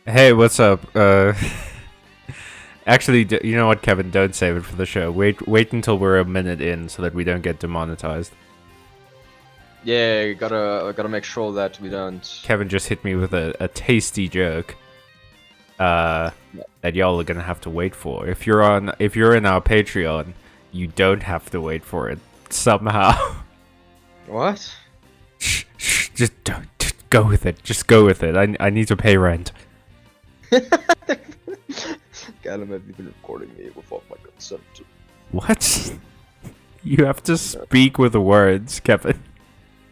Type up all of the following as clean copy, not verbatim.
Hey, what's up? Actually, you know what, Kevin? Don't save it for the show. Wait until we're a minute in so that we don't get demonetized. Yeah, gotta make sure that we don't. Kevin just hit me with a tasty joke. That y'all are gonna have to wait for. If you're in our Patreon, you don't have to wait for it somehow. What? Shh, just go with it. Just go with it. I need to pay rent. Callum have been recording me without my consent. What? You have to speak with the words, Kevin.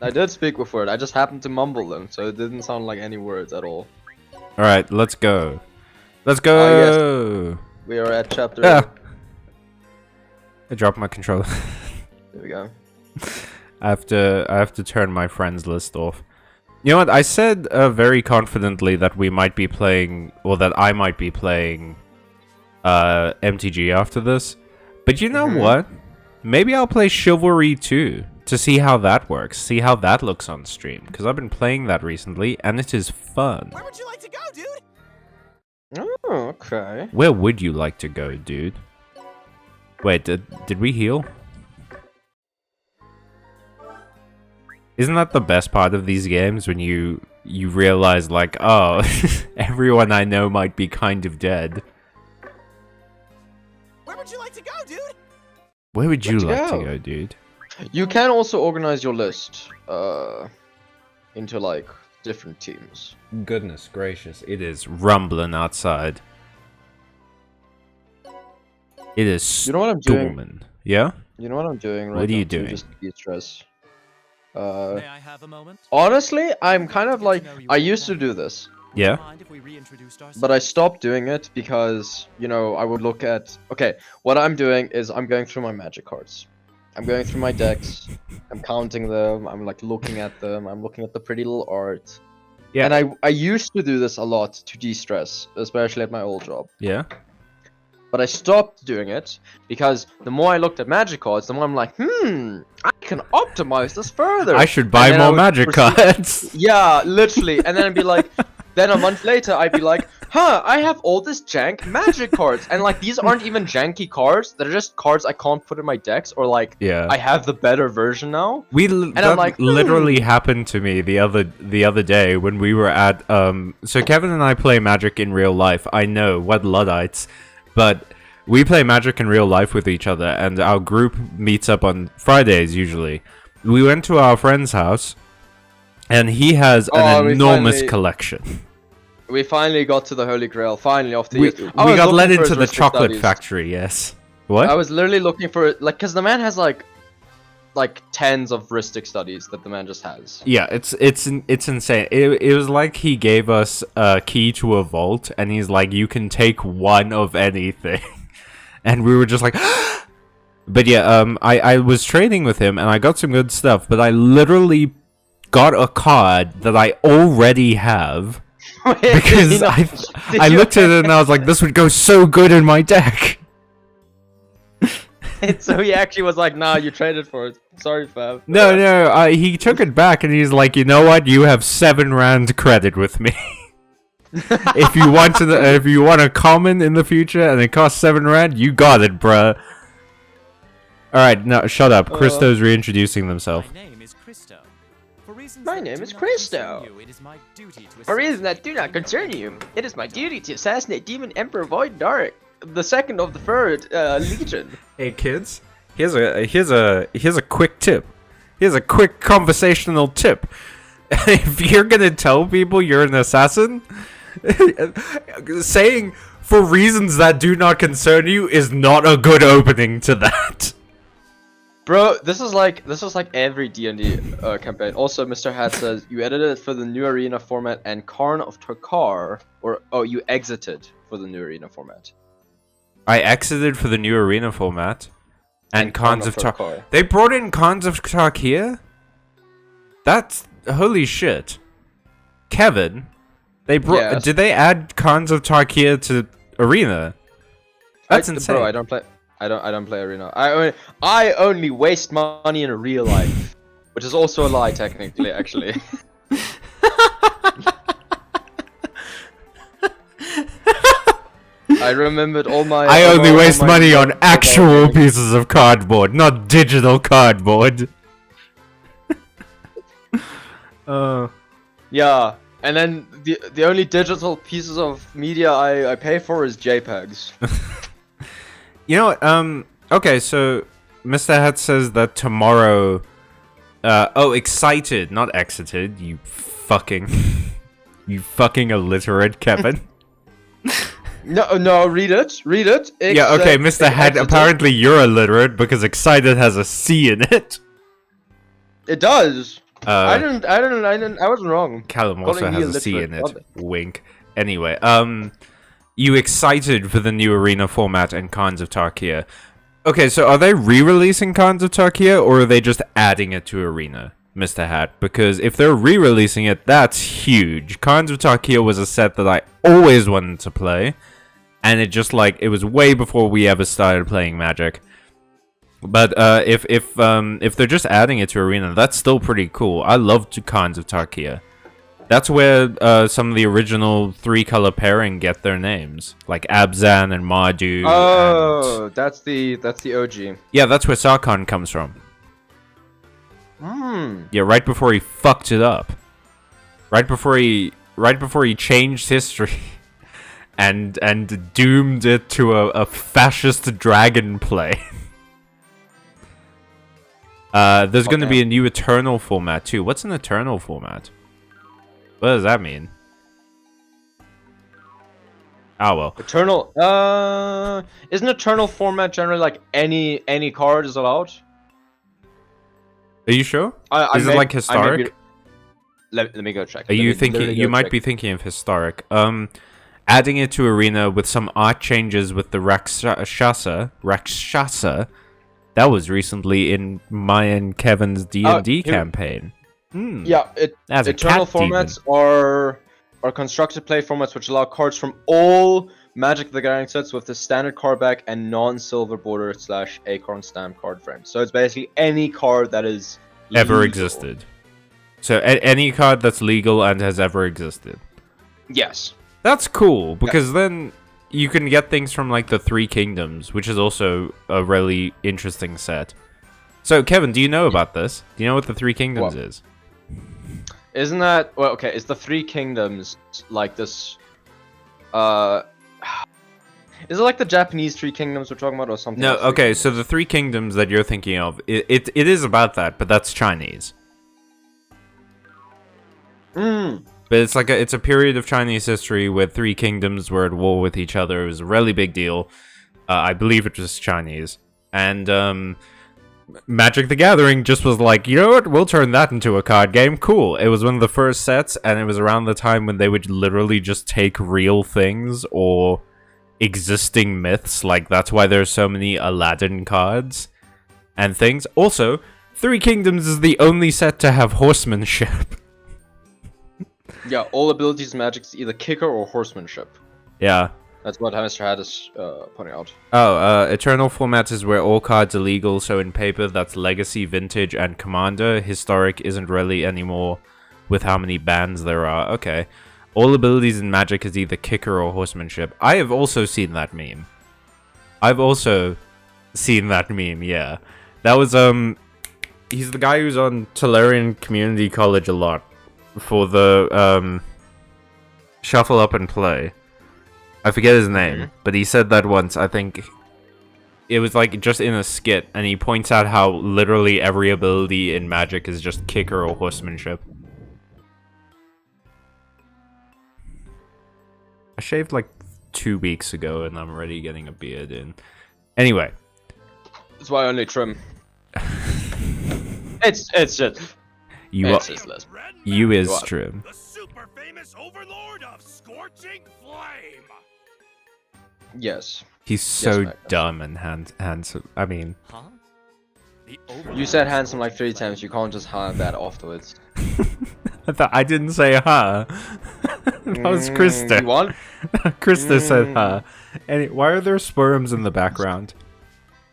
I did speak with words. I just happened to mumble them, so it didn't sound like any words at all. All right, let's go. Let's go. Yes. We are at chapter. Ah. I dropped my controller. There we go. I have to turn my friends list off. You know what? I said very confidently that we might be playing, or that I might be playing, MTG after this. But you know what? Maybe I'll play Chivalry 2 to see how that works, see how that looks on stream. Because I've been playing that recently, and it is fun. Where would you like to go, dude? Oh, okay. Where would you like to go, dude? Wait, did we heal? Isn't that the best part of these games, when you realize, like, oh, everyone I know might be kind of dead? Where would you like to go, dude? Where would you Let's like go. to go, dude? You can also organize your list into like different teams. Goodness gracious, it is rumbling outside. It is You know what I'm doing? storming. Yeah? You know what I'm doing right What are now you to doing? just de-stress. May I have a moment? Honestly, I'm kind of like, I used to do this, Yeah? Mind if we reintroduced ourselves? but I stopped doing it because, you know, I would look at, okay, what I'm doing is I'm going through my magic cards. I'm going through my decks, I'm counting them, I'm like looking at them, I'm looking at the pretty little art. Yeah. And I used to do this a lot to de-stress, especially at my old job. Yeah? But I stopped doing it because the more I looked at magic cards, the more I'm like, I can optimize this further. I should buy And then I more would magic proceed- cards! Yeah, literally. And then I'd be like, then a month later, I'd be like, I have all this jank magic cards. And like, these aren't even janky cards. They're just cards I can't put in my decks, or like, Yeah. I have the better version now. I'm I'm like, literally happened to me the other day when we were at so Kevin and I play Magic in real life. I know, what Luddites, but we play Magic in real life with each other, and our group meets up on Fridays usually. We went to our friend's house, and he has an we enormous finally- collection. We finally got to the Holy Grail, finally, after We, years. we I was got let looking for into his the Ristic chocolate Studies. factory, yes. What? I was literally looking for it, like, because the man has like tens of Ristic studies that the man just has. Yeah, it's insane. It was like he gave us a key to a vault, and he's like, you can take one of anything. And we were just like, but yeah, I was trading with him, and I got some good stuff, but I literally got a card that I already have, because You know, I looked at it and I was like, this would go so good in my deck. so he actually was like, nah, you traded for it. Sorry, fam. No, he took it back, and he's like, you know what, you have 7 rand credit with me. If you want a common in the future and it costs 7 rand, you got it, bruh. Alright, now shut up. Christo's reintroducing themselves. My name is Christo. For reasons My that name do is not Christo. concern you, it is my duty to For reasons assassinate that do not concern you, it is my duty to assassinate Demon Emperor Void Dark, the second of the third Legion. Hey kids, here's a quick tip. Here's a quick conversational tip. If you're gonna tell people you're an assassin, saying for reasons that do not concern you is not a good opening to that. Bro, this is like every D&D campaign. Also, Mr. Hat says you edited it for the new arena format and Karn of Tarkar, or you exited for the new arena format. I exited for the new arena format, and Khans of Tarkir. Tarkar. They brought in Khans of Tarkir? That's holy shit. Kevin, they brought. Yes. Did they add Khans of Tarkir to arena? That's insane. Bro, I don't play arena. I only waste money in real life, which is also a lie technically, actually. I remembered all my. I only waste money on all actual pieces of cardboard, not digital cardboard. Yeah, and then the only digital pieces of media I pay for is JPEGs. You know what? Okay, so Mr. Hat says that tomorrow. Oh, excited, not exited. You fucking, you fucking illiterate, Kevin. No, read it. Yeah, okay, Mr. Hat. Apparently, you're illiterate because excited has a C in it. It does. I wasn't wrong. Callum also Calling me has a C in illiterate. it. Wink. Anyway, you excited for the new arena format and Khans of Tarkir? Okay, so are they re-releasing Khans of Tarkir, or are they just adding it to arena, Mr. Hat? Because if they're re-releasing it, that's huge. Khans of Tarkir was a set that I always wanted to play, and it just like it was way before we ever started playing Magic. But if they're just adding it to arena, that's still pretty cool. I love Khans of Tarkir. That's where some of the original 3-color pairing get their names, like Abzan and Mardu. Oh, and... that's the OG. Yeah, that's where Sarkhan comes from. Yeah, right before he fucked it up. Right before he changed history and doomed it to a fascist dragon play. There's going to be a new Eternal format too. What's an Eternal format? What does that mean? Oh well. Eternal. Isn't Eternal format generally like any card is allowed? Are you sure? Is it like historic? Let me go check. Are you thinking? You might be thinking of historic. Adding it to arena with some art changes with the Rakshasa. That was recently in my and Kevin's D&D campaign. Yeah, Eternal formats are constructed play formats which allow cards from all Magic the Gathering sets with the standard card back and non-silver border / acorn stamp card frame. So it's basically any card that is ever legal. existed. So any card that's legal and has ever existed. Yes. That's cool because then you can get things from like the Three Kingdoms, which is also a really interesting set. So Kevin, do you know about this? Do you know what the Three Kingdoms is? Isn't that okay? Is the Three Kingdoms like this? Is it like the Japanese Three Kingdoms we're talking about, or something? No. Okay, so the Three Kingdoms that you're thinking of, it is about that, but that's Chinese. But it's like it's a period of Chinese history where three kingdoms were at war with each other. It was a really big deal. I believe it was Chinese, and Magic the Gathering just was like, you know what, we'll turn that into a card game. Cool. It was one of the first sets, and it was around the time when they would literally just take real things or existing myths. Like, that's why there's so many Aladdin cards and things. Also, Three Kingdoms is the only set to have horsemanship. Yeah, all abilities in Magic is either kicker or horsemanship. Yeah. That's what Mr. Hat is pointing out. Oh, Eternal formats is where all cards are legal, so in paper that's Legacy, Vintage, and Commander. Historic isn't really anymore with how many bands there are. Okay. All abilities in Magic is either kicker or horsemanship. I have also seen that meme. Yeah. That was, he's the guy who's on Tolarian Community College a lot for the, Shuffle Up and Play. I forget his name, but he said that once. I think it was like just in a skit, and he points out how literally every ability in Magic is just kicker or horsemanship. I shaved like 2 weeks ago, and I'm already getting a beard in. Anyway, that's why I only trim. it's just you is trim. The super famous overlord of scorching flame. Yes. He's so dumb and handsome. I mean... Huh? You said handsome like 3 times, you can't just hand that afterwards. I didn't say huh. That was Krista. What? Krista said huh. Why are there sperms in the background?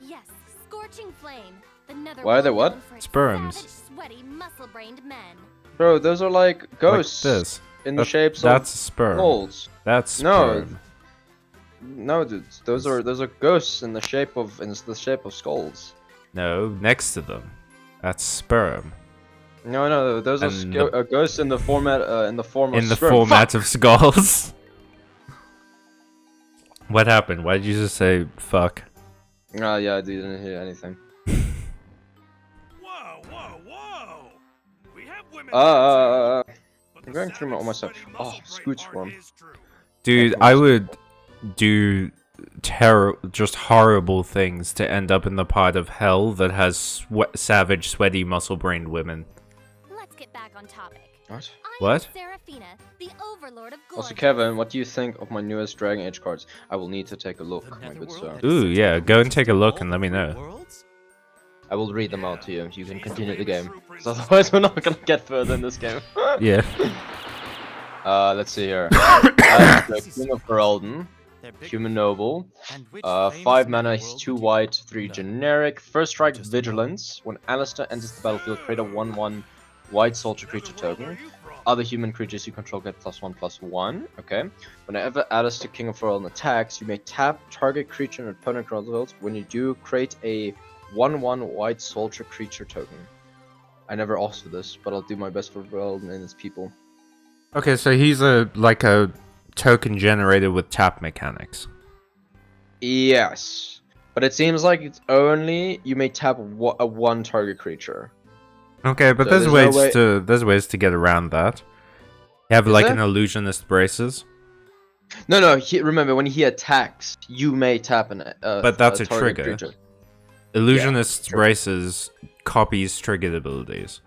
Yes, scorching flame. Why are there what? Sperms. Sweaty, muscle-brained men. Bro, those are like ghosts. Like this. In the shapes that's of sperm. holes. That's sperm. No, dude. Those are ghosts in the shape of skulls. No, next to them. That's sperm. No, those are And the- ghosts in the form of sperm. format of skulls. What happened? Why did you just say fuck? Yeah, I didn't hear anything. Whoa, whoa, whoa! We have women. I'm but the going through all my stuff. savage, Oh, sweaty Scooch muscle form. part is true. Dude, I would do just horrible things to end up in the part of hell that has savage, sweaty, muscle-brained women. Let's get back on topic. What? I What? am Seraphina, the overlord of Also, Gorgeous. Kevin, what do you think of my newest Dragon Age cards? I will need to take a look, my good sir. Ooh, yeah, go and take a look and let me know. I will read them out to you. You can continue the game. 'Cause otherwise, we're not gonna get further in this game. Yeah. Let's see here. The King of Ferelden, Human Noble. 5 mana, he's 2 white, 3 generic. First strike, Vigilance. When Alistair enters the battlefield, create a 1/1 white soldier creature token. Other human creatures you control get +1/+1. Okay. Whenever Alistair, King of Ferelden attacks, you may tap target creature and opponent controls. When you do, create a 1/1 white soldier creature token. I never asked for this, but I'll do my best for Ferelden and his people. Okay, so he's a token generated with tap mechanics. Yes, but it seems like it's only you may tap a 1 target creature. Okay, but So there's there's no ways way- there's ways to get around that. You have Is like there? an illusionist braces, No. Remember when he attacks, you may tap but that's a target trigger. creature. Illusionist true. braces copies triggered abilities.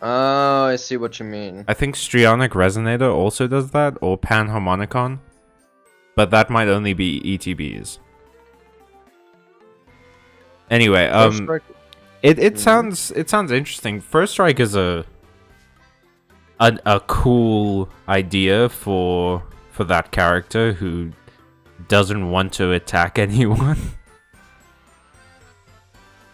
Oh, I see what you mean. I think Strionic Resonator also does that, or Panharmonicon, but that might only be ETBs. Anyway, First strike- it sounds interesting. First Strike is a cool idea for that character who doesn't want to attack anyone.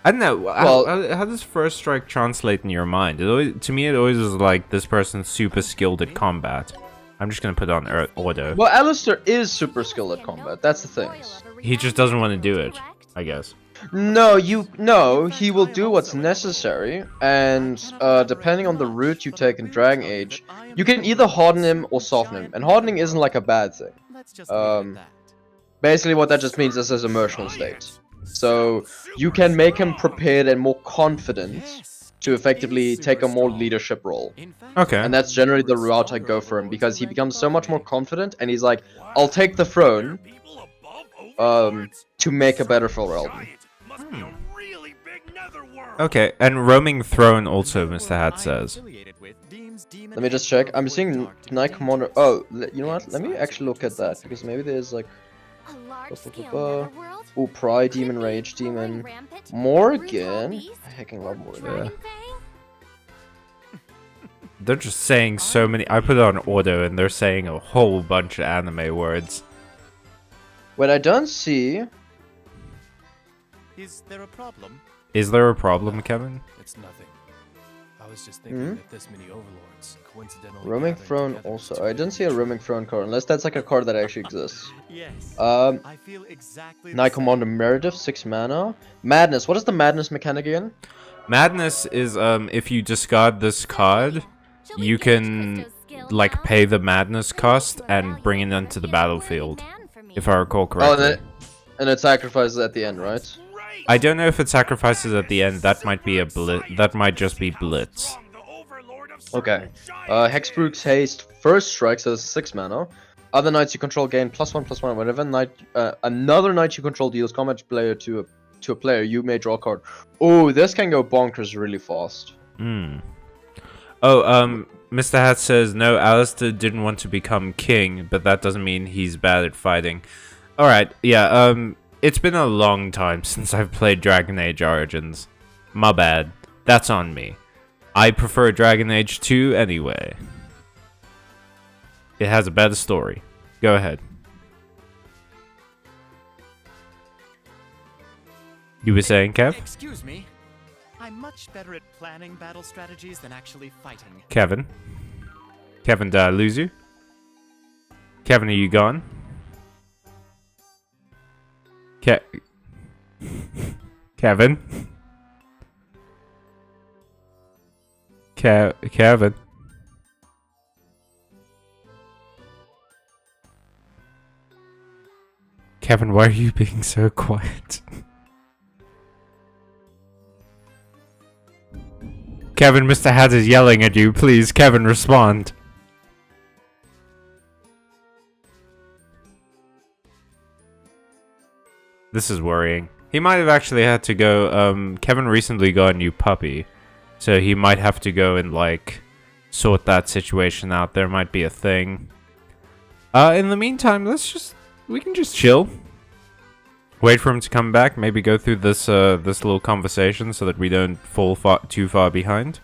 I don't know. Well- How does First Strike translate in your mind? To me, it always is like this person's super skilled at combat. I'm just gonna put on auto. Well, Alistair is super skilled at combat. That's the thing. He just doesn't want to do it, I guess. No, he will do what's necessary, and depending on the route you take in Dragon Age, you can either harden him or soften him. And hardening isn't like a bad thing. Basically, what that just means is his emotional state. So you can make him prepared and more confident to effectively take a more leadership role. Okay. And that's generally the route I go for him, because he becomes so much more confident, and he's like, I'll take the throne to make a better Ferelden. Okay, and Roaming Throne also, Mr. Hat says. Let me just check. I'm seeing Night Commander. Oh, you know what? Let me actually look at that, because maybe there's like... A large-scale Ba-ba-ba-ba. netherworld? Ooh, Pride Demon, Quickly Rage Demon, growing rampant, Morgan. brutal beast, I heckin' love Morgan. Dragon Fang? They're just saying so many. I put it on auto, and they're saying a whole bunch of anime words. Wait, I don't see. Is there a problem? Is there a problem, Kevin? It's nothing. I was just thinking that this many overlords coincidentally Roaming gathered Throne together also. to I didn't see a Roaming Throne card, unless that's like a card that actually exists. Yes. I feel exactly Night Commander Meredith, 6 mana. Madness. What is the Madness mechanic again? Madness is if you discard this card, Shall we you gauge can Christo's skill like now? pay the Madness cost and Well, bring it you're onto the a battlefield. worthy man for me. If I recall Oh, correctly. and it sacrifices at the end, right? I don't know if it sacrifices at the end. That might be a blitz. That might just be blitz. Okay. Hexbrook's Haste, first strike, so 6 mana. Other knights you control gain +1/+1. Whenever another knight you control deals combat player to a player, you may draw a card. Oh, this can go bonkers really fast. Hmm. Oh, Mr. Hat says, no, Alistair didn't want to become king, but that doesn't mean he's bad at fighting. Alright, yeah, it's been a long time since I've played Dragon Age Origins. My bad. That's on me. I prefer Dragon Age 2 anyway. It has a better story. Go ahead. You were saying, Kev? Excuse me. I'm much better at planning battle strategies than actually fighting. Kevin? Kevin, did I lose you? Kevin, are you gone? Kevin? Kevin? Kevin, why are you being so quiet? Kevin, Mr. Hat is yelling at you. Please, Kevin, respond. This is worrying. He might have actually had to go, Kevin recently got a new puppy. So he might have to go and, like, sort that situation out. There might be a thing. In the meantime, we can just chill. Wait for him to come back. Maybe go through this little conversation so that we don't fall too far behind.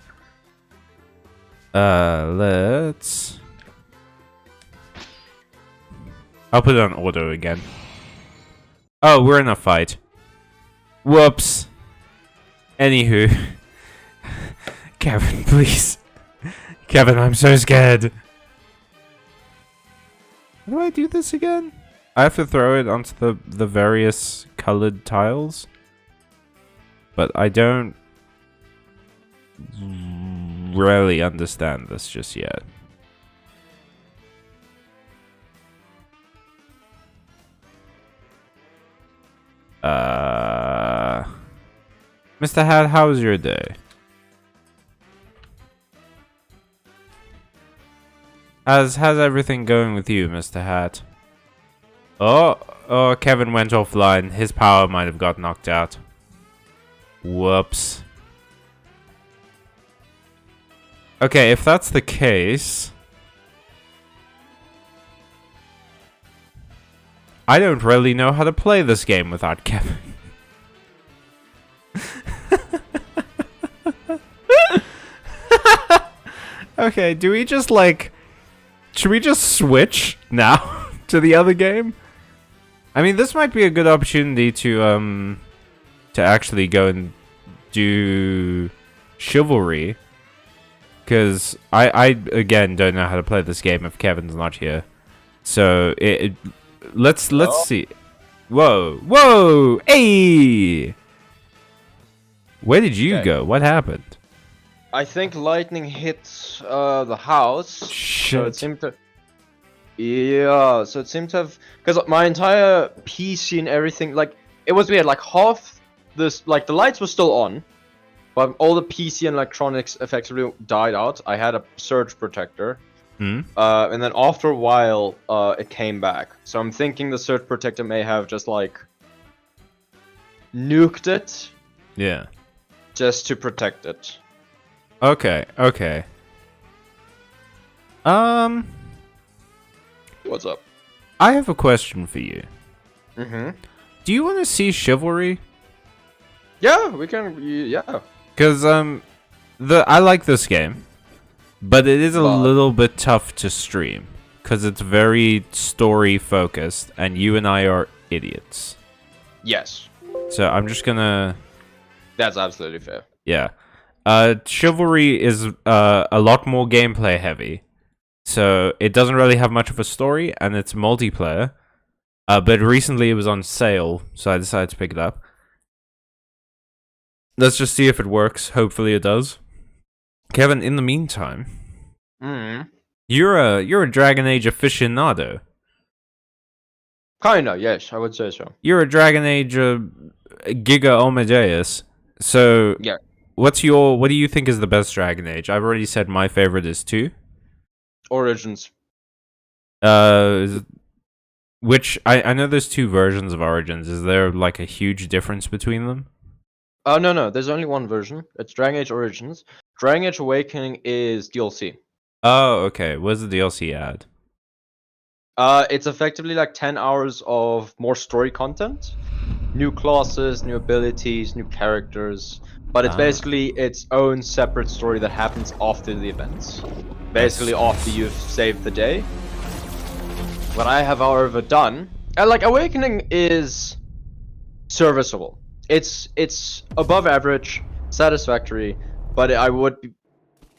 Let's... I'll put it on auto again. Oh, we're in a fight. Whoops. Anywho. Kevin, please. Kevin, I'm so scared. How do I do this again? I have to throw it onto the various colored tiles. But I don't really understand this just yet. Mr. Hat, how was your day? How's everything going with you, Mr. Hat? Oh, Kevin went offline. His power might have got knocked out. Whoops. Okay, if that's the case... I don't really know how to play this game without Kevin. Okay, do we just, like... Should we just switch now to the other game? I mean, this might be a good opportunity to actually go and do chivalry, because I again don't know how to play this game if Kevin's not here. So let's see. Whoa, hey! Where did you go? What happened? I think lightning hit the house. Shit. So it seemed to... Yeah, so it seemed to have... Because my entire PC and everything, like, it was weird, like, half this... Like, the lights were still on, but all the PC and electronics effectively died out. I had a surge protector. And then after a while, it came back. So I'm thinking the surge protector may have just, like, nuked it. Yeah. Just to protect it. Okay. What's up? I have a question for you. Mm-hmm. Do you want to see Chivalry? Yeah, we can. Yeah. Because I like this game, but it is a little bit tough to stream because it's very story focused, and you and I are idiots. Yes. So I'm just gonna. That's absolutely fair. Yeah. Chivalry is a lot more gameplay heavy. So it doesn't really have much of a story, and it's multiplayer. But recently it was on sale, so I decided to pick it up. Let's just see if it works. Hopefully it does. Kevin, in the meantime, you're a Dragon Age aficionado. Kinda, yes, I would say so. You're a Dragon Age Giga Amadeus. So yeah. What do you think is the best Dragon Age? I've already said my favorite is 2. Origins. Which I know there's 2 versions of Origins. Is there like a huge difference between them? No, there's only one version. It's Dragon Age Origins. Dragon Age Awakening is DLC. Oh, okay. What does the DLC add? It's effectively like 10 hours of more story content. New classes, new abilities, new characters. But it's basically its own separate story that happens after the events. Basically after you've saved the day. What I have, however, done... like, Awakening is serviceable. It's above average, satisfactory, but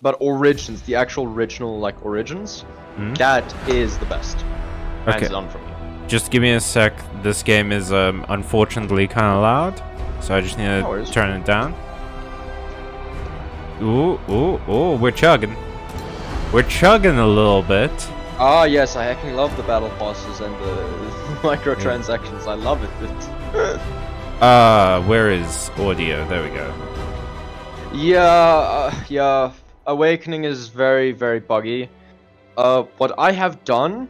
but Origins, the actual original, like, Origins, that is the best. Hands down for me. Just give me a sec. This game is unfortunately kind of loud, so I just need No to worries. turn it down. Ooh, ooh, ooh, we're chugging. We're chugging a little bit. Ah, yes, I fucking love the battle passes and the microtransactions. I love it. Where is audio? There we go. Yeah. Awakening is very, very buggy. What I have done,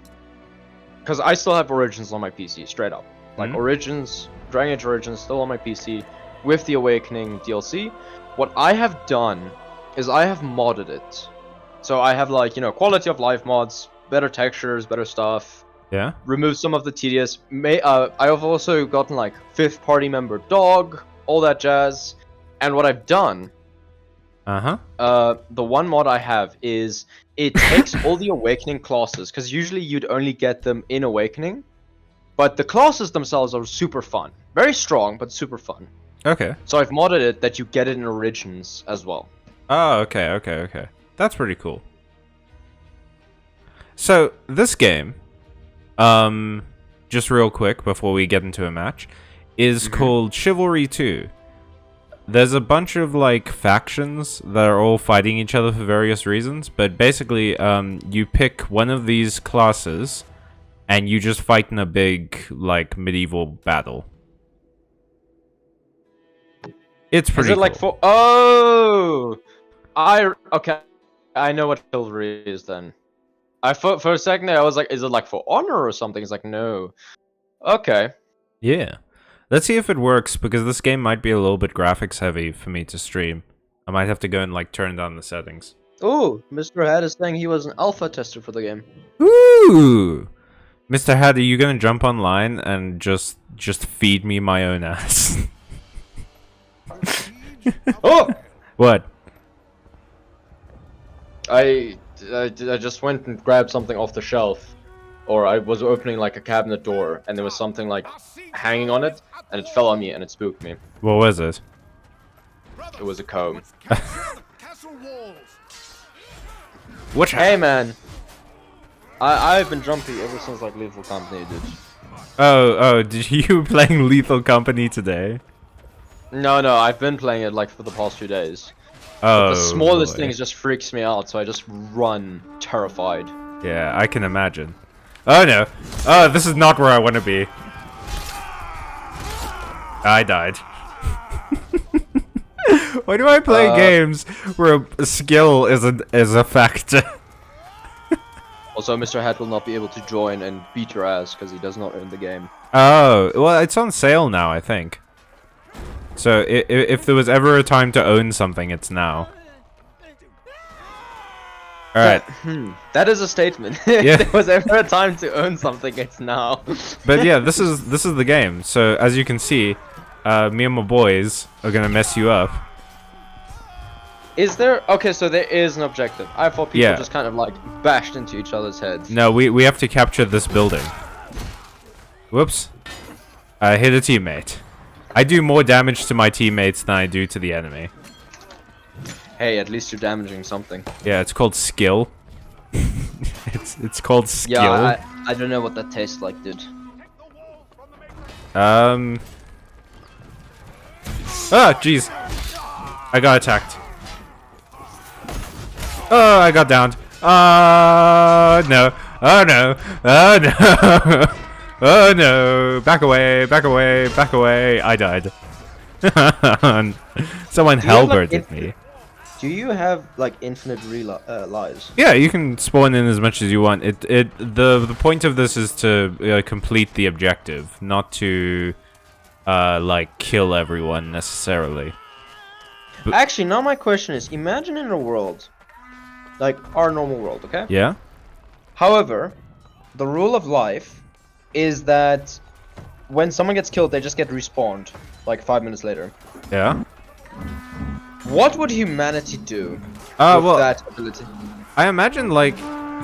because I still have Origins on my PC, straight up. Like Origins, Dragon Age Origins still on my PC with the Awakening DLC. What I have done is I have modded it. So I have like, quality of life mods, better textures, better stuff. Yeah? Remove some of the tedious. I have also gotten like 5th party member dog, all that jazz. And what I've done, the one mod I have is it takes all the Awakening classes, because usually you'd only get them in Awakening. But the classes themselves are super fun. Very strong, but super fun. Okay. So I've modded it that you get it in Origins as well. Oh, okay. That's pretty cool. So, this game, just real quick before we get into a match, is called Chivalry 2. There's a bunch of, like, factions that are all fighting each other for various reasons, but basically, you pick one of these classes, and you just fight in a big, like, medieval battle. It's pretty Is it cool. like for... Oh! Okay. I know what chivalry is then. For a second there, I was like, is it like for honor or something? It's like, no. Okay. Yeah. Let's see if it works, because this game might be a little bit graphics heavy for me to stream. I might have to go and, like, turn down the settings. Ooh, Mr. Head is saying he was an alpha tester for the game. Ooh! Mr. Had, are you gonna jump online and just feed me my own ass? Oh! What? I just went and grabbed something off the shelf. Or I was opening like a cabinet door and there was something like hanging on it and it fell on me and it spooked me. What was it? It was a comb. Castle walls. What? Hey man! I've been jumpy ever since like Lethal Company did. Oh, did you playing Lethal Company today? No, I've been playing it like for the past 2 days. Oh, The smallest boy. thing just freaks me out, so I just run terrified. Yeah, I can imagine. Oh no. Oh, this is not where I want to be. I died. Why do I play games where skill is a factor? Also, Mr. Hat will not be able to join and beat your ass because he does not own the game. Oh, well, it's on sale now, I think. So, if there was ever a time to own something, it's now. Alright. That is a statement. Yeah. If there was ever a time to own something, it's now. But yeah, this is the game. So, as you can see, me and my boys are gonna mess you up. Is there... Okay, so there is an objective. I thought people Yeah. just kind of like bashed into each other's heads. No, we have to capture this building. Whoops. I hit a teammate. I do more damage to my teammates than I do to the enemy. Hey, at least you're damaging something. Yeah, it's called skill. it's called skill. Yeah, I don't know what that tastes like, dude. Ah, jeez. I got attacked. Oh, I got downed. No. Oh, no. Oh, no. Oh, no. Back away, back away, back away. I died. Someone Do you have, like, halberded me. Do you have like infinite lives? Yeah, you can spawn in as much as you want. The point of this is to complete the objective, not to like kill everyone necessarily. Actually, now my question is: imagine in a world, like our normal world, okay? Yeah. However, the rule of life is that when someone gets killed, they just get respawned like 5 minutes later. Yeah. What would humanity do with Well, that ability? I imagine like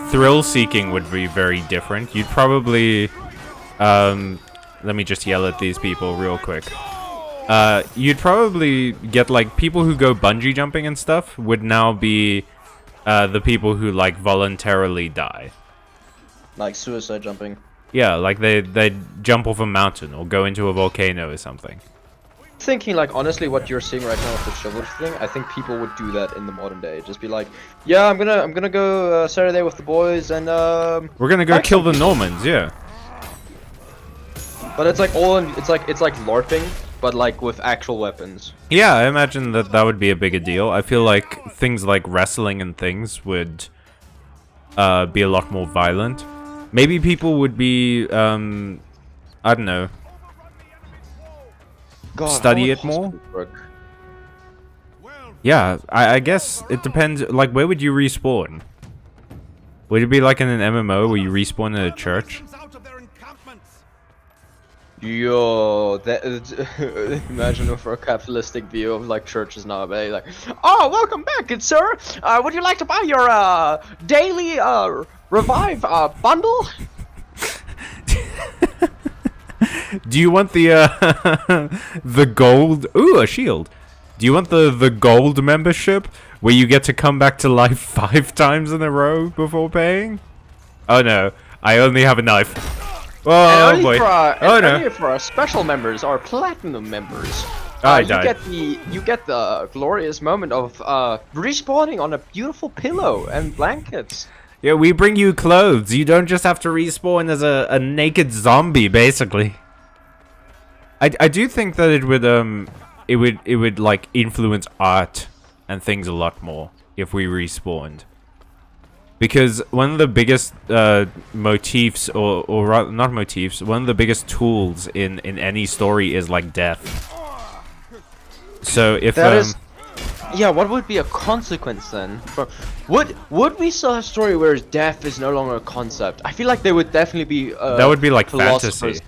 thrill seeking would be very different. You'd probably let me just yell at these people real quick. You'd probably get like people who go bungee jumping and stuff would now be the people who like voluntarily die. Like suicide jumping. Yeah, like they jump off a mountain or go into a volcano or something. Thinking like honestly, what you're seeing right now with the chivalry thing, I think people would do that in the modern day. Just be like, yeah, I'm gonna go Saturday with the boys and We're gonna go kill the Normans, yeah. But it's like it's like LARPing, but like with actual weapons. Yeah, I imagine that would be a bigger deal. I feel like things like wrestling and things would be a lot more violent. Maybe people would be I don't know. God, Study how it more? would hospitals work? Yeah, I guess it depends. Like, where would you respawn? Would it be like in an MMO where you respawn in a church? Out of their encampments. Yo, that imagine for a capitalistic view of like churches nowadays, like, oh, welcome back, good sir. Would you like to buy your daily revive bundle? Do you want the the gold? Ooh, a shield. Do you want the gold membership where you get to come back to life 5 times in a row before paying? Oh no, I only have a knife. Oh boy. Only for our special members, our platinum members. I died. You get the glorious moment of respawning on a beautiful pillow and blankets. Yeah, we bring you clothes. You don't just have to respawn as a naked zombie, basically. I do think that it would like influence art and things a lot more if we respawned. Because one of the biggest motifs, or rather, not motifs, one of the biggest tools in any story is like death. So if that is, yeah, what would be a consequence then? Would we saw a story where death is no longer a concept? I feel like there would definitely be that would be like philosophers. fantasy.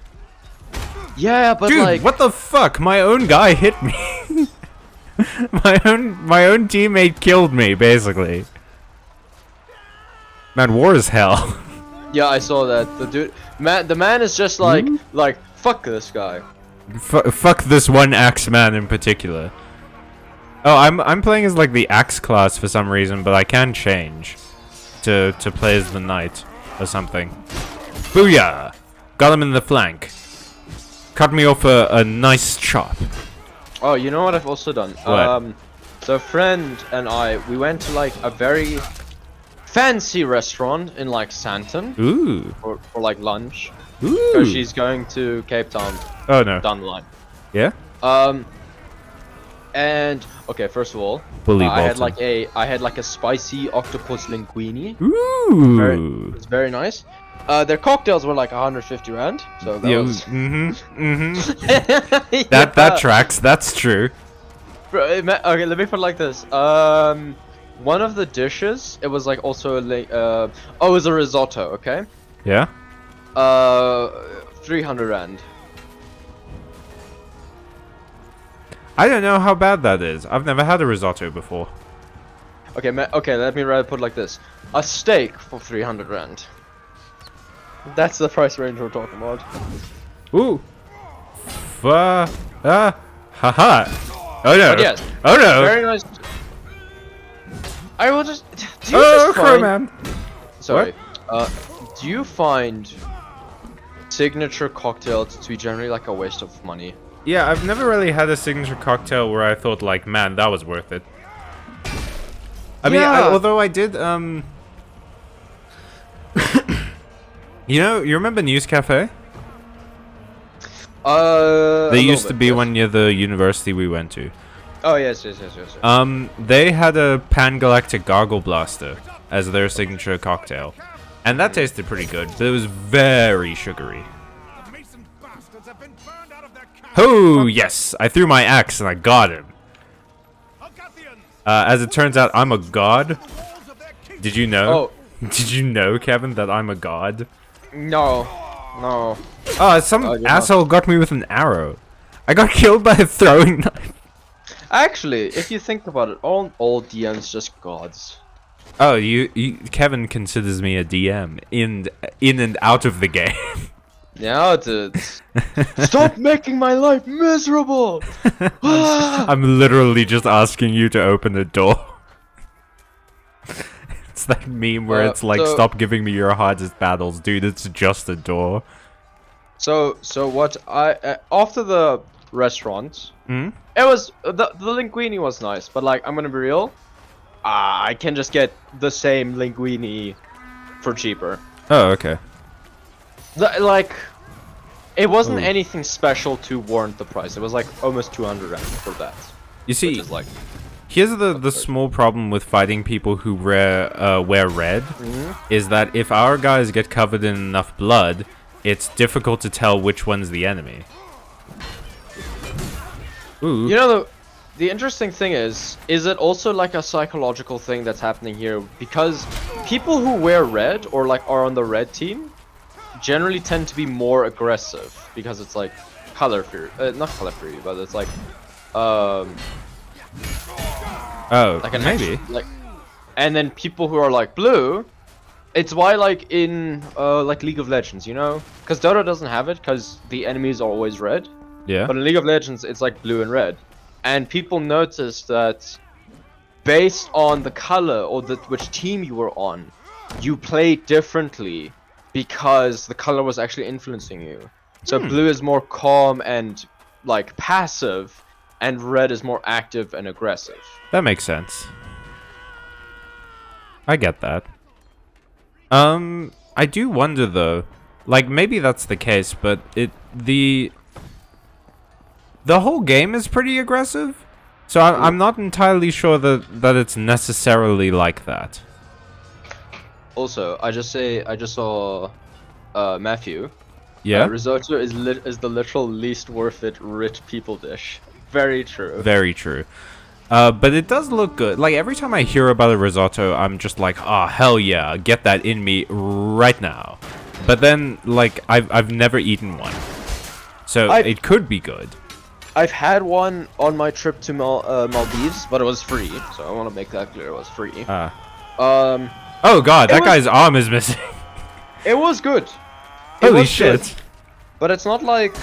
Yeah, but Dude, like, what the fuck? My own guy hit me. my own teammate killed me, basically. Man, war is hell. yeah, I saw that. The man is just like, fuck this guy. Fuck this one axe man in particular. Oh, I'm playing as like the axe class for some reason, but I can change to play as the knight or something. Booyah! Got him in the flank. Cut me off a nice chop. Oh, you know what I've also done? What? So a friend and I, we went to like a very fancy restaurant in like Santon Ooh. for like lunch. Ooh. Because she's going to Cape Town Oh no. down the line. Yeah? And okay, first of all, Bully I had Bolton. like a spicy octopus linguine. Ooh. It's very nice. Their cocktails were like 150 rand, so that was. That tracks. That's true. Okay, let me put it like this. One of the dishes, it was like also it was a risotto. Okay. Yeah. 300 rand. I don't know how bad that is. I've never had a risotto before. Okay, okay, let me rather put it like this. A steak for 300 rand. That's the price range we're talking about. Ooh. Haha. Oh no. But yes. Oh no. Very nice. I will just. Do you Oh, just find, Crowman. Sorry. Do you find signature cocktails to be generally like a waste of money? Yeah, I've never really had a signature cocktail where I thought like, man, that was worth it. I mean, Yeah. although I did, you know, you remember News Cafe? There used to be one near the university we went to. Oh yes. They had a Pan-Galactic Gargle Blaster as their signature cocktail. And that tasted pretty good, but it was very sugary. The Mason bastards have been burned out of their camp. Oh, yes! I threw my axe and I got him. Algathians, As it turns out, I'm a god. the walls of their kingdom. Did you know? Oh Did you know, Kevin, that I'm a god? no. Oh, some you're not. asshole got me with an arrow. I got killed by a throwing knife. Actually, if you think about it, all DMs just gods. Oh, Kevin considers me a DM in and out of the game. Yeah, dude. Stop making my life miserable. I'm literally just asking you to open a door. It's It's that meme where it's like, so- stop giving me your hardest battles, dude. It's just a door. So what I after the restaurant, Hmm? it was the linguine was nice, but like I'm gonna be real, I can just get the same linguine for cheaper. Oh, okay. Like, it wasn't Ooh. anything special to warrant the price. It was like almost 200 rand for that. You Which see, is like, here's the small problem with fighting people who wear red, is that if our guys get covered in enough blood, it's difficult to tell which one's the enemy. Ooh. you know, the interesting thing is it also like a psychological thing that's happening here? Because people who wear red or like are on the red team generally tend to be more aggressive because it's like color free, not color free, but it's like Oh, like an maybe. like, and then people who are like blue, it's why like in like League of Legends, you know, because Dota doesn't have it because the enemies are always red, Yeah. but in League of Legends it's like blue and red, and people notice that based on the color or which team you were on, you play differently because the color was actually influencing you. So blue is more calm and like passive, and red is more active and aggressive. That makes sense. I get that. I do wonder though, like maybe that's the case, but the whole game is pretty aggressive, so I'm not entirely sure that it's necessarily like that. Also, I just saw Matthew. Yeah, Risotto is the literal least worth it rich people dish. Very true. very true. But it does look good. Like every time I hear about a risotto, I'm just like, oh hell yeah, get that in me right now. But then, like, I've never eaten one, so it could be good. I've had one on my trip to Maldives, but it was free. So I want to make that clear. It was free. Oh god, that guy's arm is missing. It was good. It Holy was shit. good, but it's not like,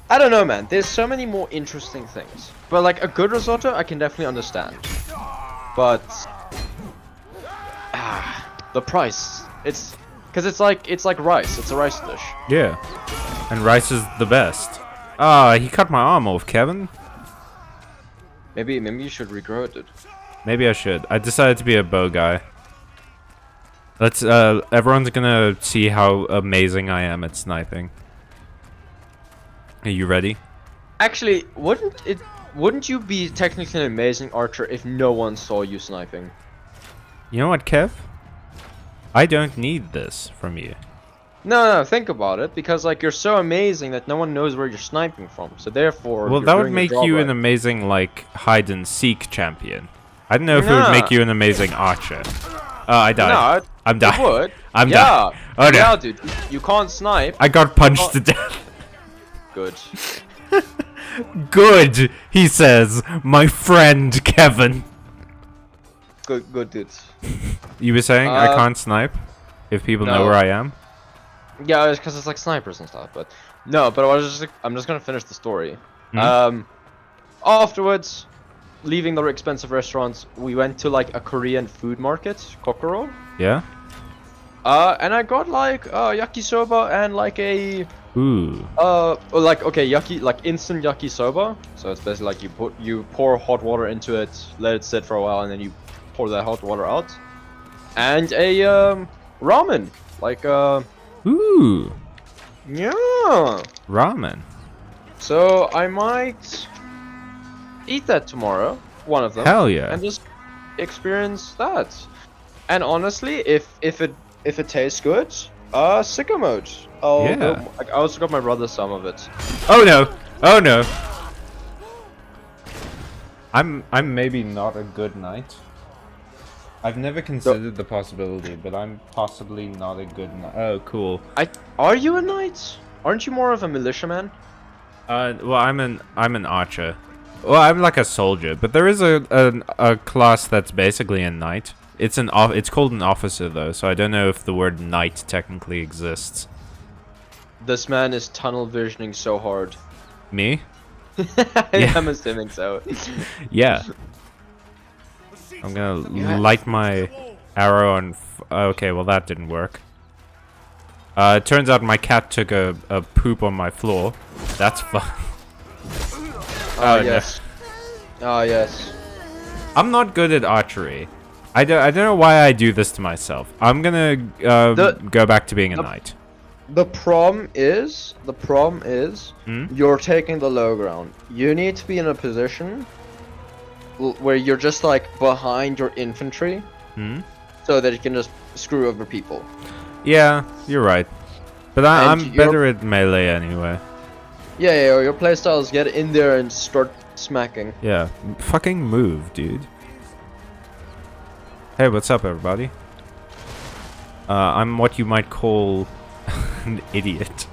I don't know, man. There's so many more interesting things. But like a good risotto, I can definitely understand. But the price, it's because it's like rice. It's a rice dish. Yeah, and rice is the best. Ah, he cut my arm off, Kevin. Maybe you should regrow it, dude. Maybe I should. I decided to be a bow guy. Let's, everyone's gonna see how amazing I am at sniping. Are you ready? Actually, wouldn't you be technically an amazing archer if no one saw you sniping? You know what, Kev? I don't need this from you. No, think about it, because like you're so amazing that no one knows where you're sniping from. So therefore, Well, you're that would doing make your job you an right. amazing, like, hide-and-seek champion. I don't know if it would Nah. make you an amazing archer. Oh, I died. No, I'm it dying. would. I'm yeah. dying. Oh no. Yeah, dude, you can't snipe. I got punched to death. Good. Good, he says, my friend Kevin. Good, dude. You were saying I can't snipe if people know no. where I am? Yeah, it's because it's like snipers and stuff, but no. But I'm just gonna finish the story. Hmm? Afterwards, leaving the expensive restaurants, we went to like a Korean food market, Kokoro. Yeah? And I got like yakisoba and like a Ooh. like instant yakisoba. So it's basically like you pour hot water into it, let it sit for a while, and then you pour that hot water out. And a ramen, like Ooh. yeah. Ramen. So I might eat that tomorrow, one of them. Hell yeah. And just experience that. And honestly, if it tastes good, sicko mode. Yeah. I also got my brother some of it. Oh no. Oh no. I'm maybe not a good knight. I've never considered the possibility, but I'm possibly not a good knight. Oh, cool. Are you a knight? Aren't you more of a militiaman? Well, I'm an archer. Well, I'm like a soldier, but there is a class that's basically a knight. It's called an officer though, so I don't know if the word knight technically exists. This man is tunnel visioning so hard. Me? I'm assuming so. Yeah. I'm gonna light my arrow on. Okay, well that didn't work. It turns out my cat took a poop on my floor. That's fun. Oh yes. Oh yes. I'm not good at archery. I don't know why I do this to myself. I'm gonna go back to being a knight. The problem is, you're taking the low ground. You need to be in a position where you're just like behind your infantry, so that you can just screw over people. Yeah, you're right. But I'm better at melee anyway. Yeah, your playstyle is get in there and start smacking. Yeah, fucking move, dude. Hey, what's up, everybody? I'm what you might call an idiot.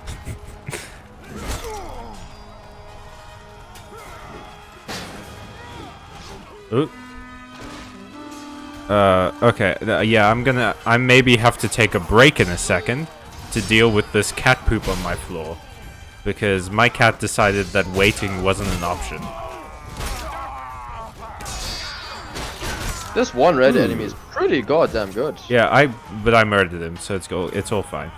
Ooh. Okay, yeah, I maybe have to take a break in a second to deal with this cat poop on my floor. Because my cat decided that waiting wasn't an option. This one red enemy is pretty goddamn good. Yeah, but I murdered him, so it's all fine.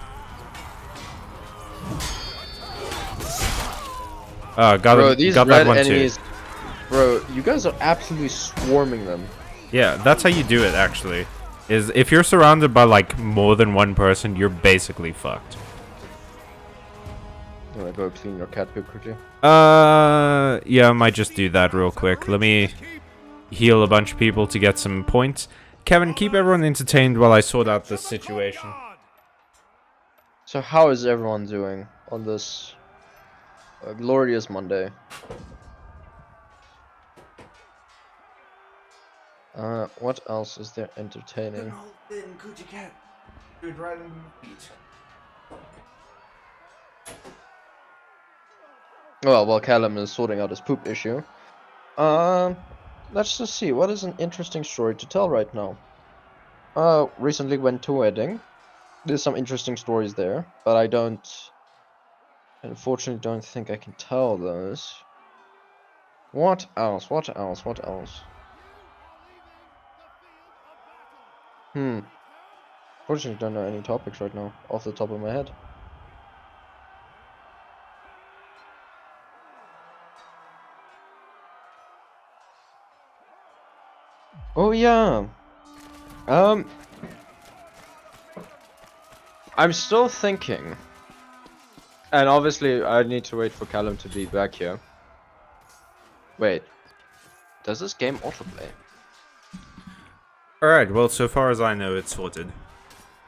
Bro, these got red that one enemies, too. bro, you guys are absolutely swarming them. Yeah, that's how you do it, actually. Is if you're surrounded by, like, more than one person, you're basically fucked. You wanna go clean your cat poop quickly? Yeah, I might just do that real quick. Let me heal a bunch of people to get some points. Kevin, keep everyone entertained while I sort out this situation. So how is everyone doing on this glorious Monday? What else is there entertaining? Well, Callum is sorting out his poop issue. Let's just see. What is an interesting story to tell right now? Recently went to a wedding. There's some interesting stories there, but I unfortunately don't think I can tell those. What else? Fortunately, don't know any topics right now off the top of my head. Oh yeah. I'm still thinking, and obviously I need to wait for Callum to be back here. Wait, does this game autoplay? Alright, well, so far as I know, it's sorted.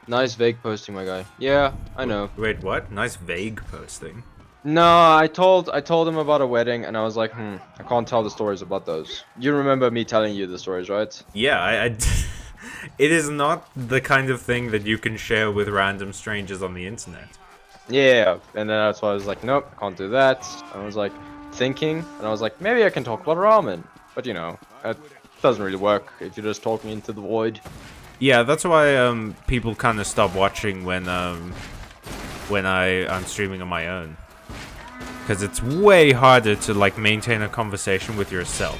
Nice vague posting, my guy. Yeah, I know. Wait, what? Nice vague posting. No, I told him about a wedding, and I was like, I can't tell the stories about those. You remember me telling you the stories, right? Yeah, it is not the kind of thing that you can share with random strangers on the internet. Yeah, and then that's why I was like, nope, can't do that. I was like thinking, and I was like, maybe I can talk about ramen, but you know, it doesn't really work if you're just talking into the void. Yeah, that's why people kind of stop watching when I'm streaming on my own. Because it's way harder to, like, maintain a conversation with yourself.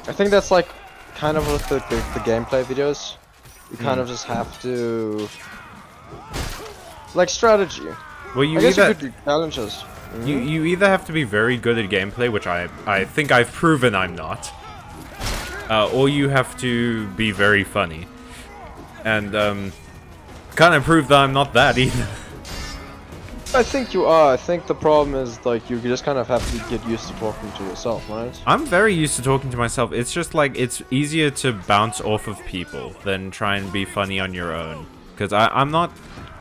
I think that's, like, kind of with the gameplay videos. You kind of just have to... like, strategy. Well, you I guess you could do challenges. You either have to be very good at gameplay, which I think I've proven I'm not. Or you have to be very funny. And, kind of prove that I'm not that either. I think you are. I think the problem is, like, you just kind of have to get used to talking to yourself, right? I'm very used to talking to myself. It's just, like, it's easier to bounce off of people than try and be funny on your own. Because I'm not,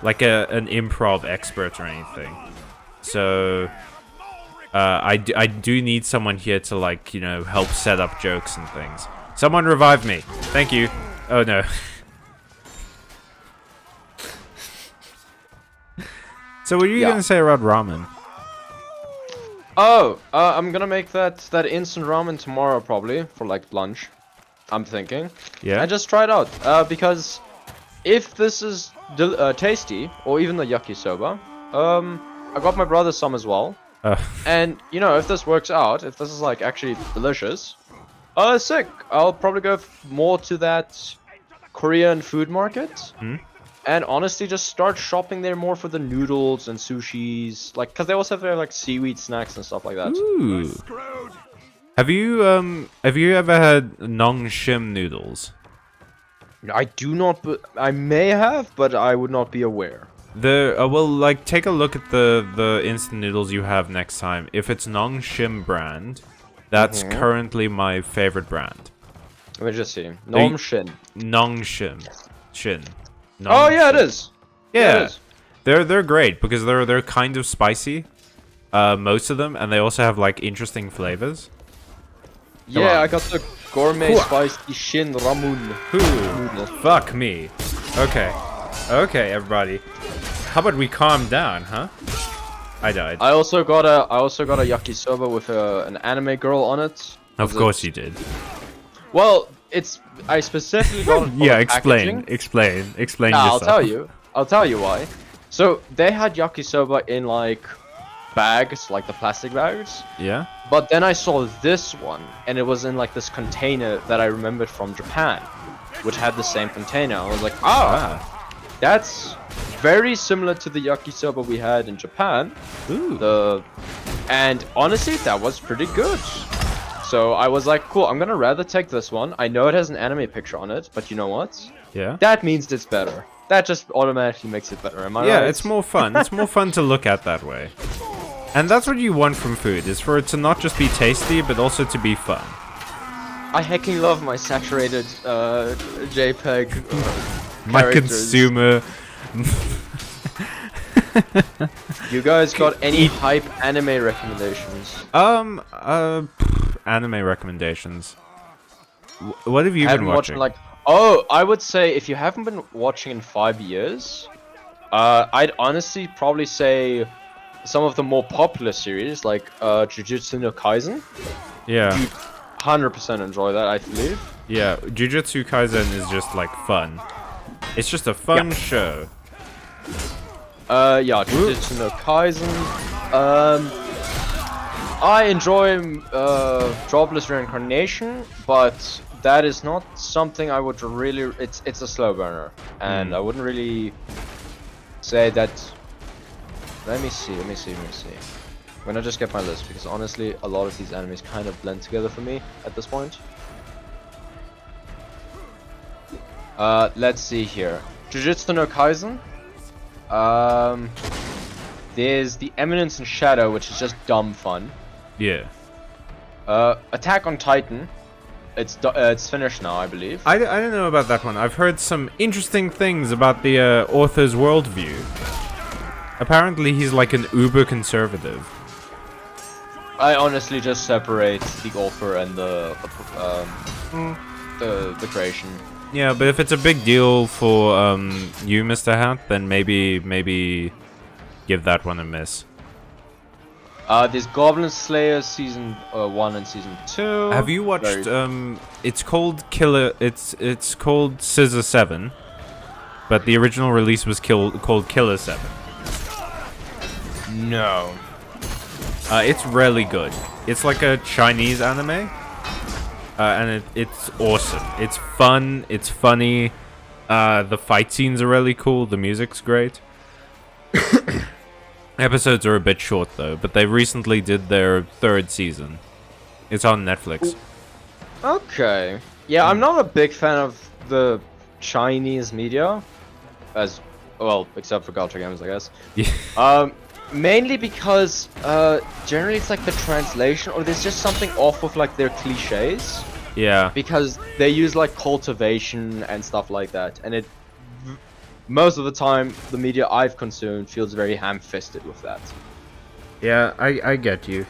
like, an improv expert or anything. So, I do need someone here to, like, you know, help set up jokes and things. Someone revive me. Thank you. Oh, no. So what are you gonna say about ramen? Oh, I'm gonna make that instant ramen tomorrow probably for like lunch. I'm thinking. Yeah. I just try it out because if this is tasty or even the yakisoba, I got my brother some as well. And you know, if this works out, if this is like actually delicious, Sick. I'll probably go more to that Korean food market. Hmm? And honestly, just start shopping there more for the noodles and sushis, like, cause they also have their like seaweed snacks and stuff like that. Ooh. Screwed. Have you ever had Nong Shim noodles? I do not, I may have, but I would not be aware. Well, like, take a look at the instant noodles you have next time. If it's Nong Shim brand, that's currently my favorite brand. Let me just see. Nom Shin. Nong Shim. Shin. Nong Oh yeah, it Shim. is. Yeah, it is. they're great because they're kind of spicy, most of them, and they also have like interesting flavors. Yeah, on. I got the gourmet spicy Shin Ramun. Ooh, fuck me. Okay, everybody. How about we calm down, huh? I died. I also got a yakisoba with an anime girl on it. Of course you did. Well, I specifically got it for Yeah, the explain packaging. yourself. I'll tell you why. So they had yakisoba in like bags, like the plastic bags. Yeah. But then I saw this one, and it was in like this container that I remembered from Japan, which had the same container. I was like, that's very similar to the yakisoba we had in Japan. Ooh. And honestly, that was pretty good. So I was like, cool, I'm gonna rather take this one. I know it has an anime picture on it, but you know what? Yeah. That means it's better. That just automatically makes it better, am I Yeah, right? it's more fun. It's more fun to look at that way. And that's what you want from food, is for it to not just be tasty, but also to be fun. I hecking love my saturated JPEG My characters. consumer... You guys got any hype anime recommendations? Anime recommendations. What have you Haven't been watching? watched, like, oh, I would say if you haven't been watching in 5 years, I'd honestly probably say some of the more popular series like Jujutsu no Kaisen. Yeah. 100% enjoy that, I believe. Yeah, Jujutsu Kaisen is just like fun. It's just a fun show. Yeah, Jujutsu no Kaisen. I enjoy Jobless Reincarnation, but that is not something I would really. It's a slow burner, and I wouldn't really say that. Let me see. I'm gonna just get my list because honestly, a lot of these animes kind of blend together for me at this point. Let's see here. Jujutsu no Kaisen. There's The Eminence and Shadow, which is just dumb fun. Yeah. Attack on Titan. It's finished now, I believe. I don't know about that one. I've heard some interesting things about the author's worldview. Apparently he's like an uber conservative. I honestly just separate the author and the creation. Yeah, but if it's a big deal for you, Mr. Hat, then maybe give that one a miss. There's Goblin Slayer season 1 and season 2. Have you watched it's called it's called Scissor 7, but the original release was called Killer 7. No. It's really good. It's like a Chinese anime. And it's awesome. It's fun. It's funny. The fight scenes are really cool. The music's great. Episodes are a bit short though, but they recently did their 3rd season. It's on Netflix. Okay. Yeah, I'm not a big fan of the Chinese media, as well, except for Gacha games, I guess. Yeah. Mainly because generally it's like the translation, or there's just something off with like their cliches. Yeah. Because they use like cultivation and stuff like that, and most of the time the media I've consumed feels very ham-fisted with that. Yeah, I get you.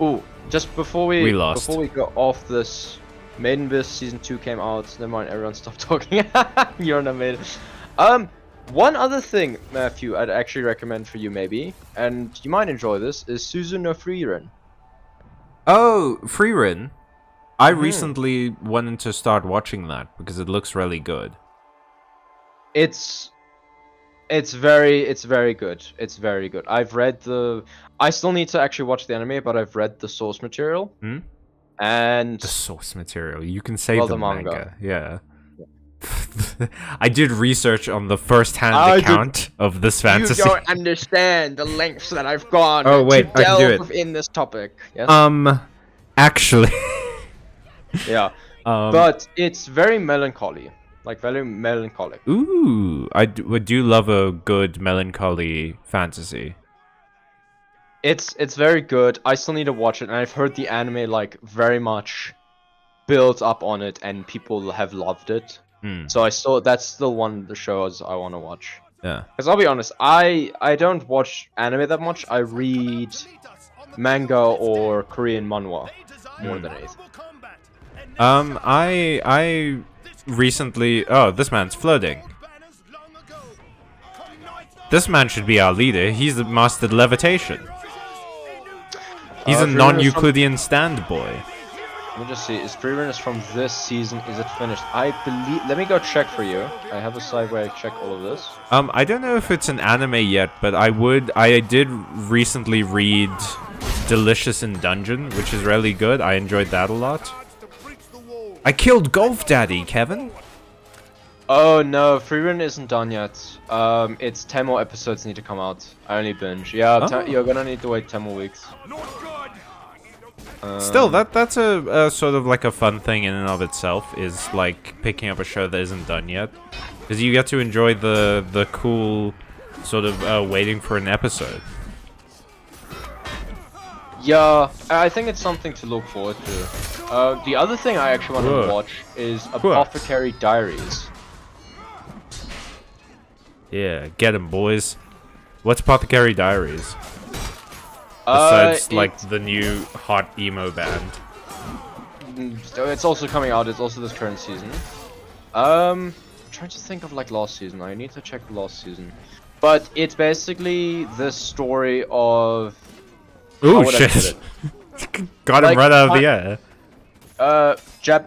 Ooh, just before we lost. before we go off this, Maiden Abyss season 2 came out. Never mind, everyone stop talking. You're not Maiden. One other thing, Matthew, I'd actually recommend for you maybe, and you might enjoy this, is Suzu no Freerin. Oh, Freerin. I recently wanted to start watching that because it looks really good. It's very good. It's very good. I still need to actually watch the anime, but I've read the source material. And The source material. You can save Well, the the manga. manga. Yeah. I did research on the first-hand I did- account of this fantasy. you don't understand the lengths that I've gone Oh, wait, to I can do delve it. within this topic. Yes. Actually. Yeah. But it's very melancholy. Like, very melancholic. Ooh, I do love a good melancholy fantasy. It's very good. I still need to watch it, and I've heard the anime, like, very much built up on it, and people have loved it. So that's still one of the shows I want to watch. Yeah. Because I'll be honest, I don't watch anime that much. I read manga or Korean manhwa more than anything. I recently... Oh, this man's floating. This man should be our leader. He's mastered levitation. He's a non-Euclidean stand boy. Let me just see. Is Freerunners from this season? Is it finished? I believe. Let me go check for you. I have a site where I check all of this. I don't know if it's an anime yet, but I did recently read Delicious in Dungeon, which is really good. I enjoyed that a lot. I killed Golf Daddy, Kevin. Oh no, Freerun isn't done yet. It's 10 more episodes need to come out. I only binge. Yeah, Oh. you're gonna need to wait 10 more weeks. Still, that's a sort of like a fun thing in and of itself, is like picking up a show that isn't done yet, because you get to enjoy the cool sort of waiting for an episode. Yeah, I think it's something to look forward to. The other thing I actually want Whoa. to watch is Apothecary Diaries. Yeah, get 'em, boys. What's Apothecary Diaries? Besides, like, the new hot emo band. It's also coming out. It's also this current season. I'm trying to think of like last season. I need to check the last season. But it's basically the story of. how Ooh, would I put shit. it? Got him Like, right out of the air.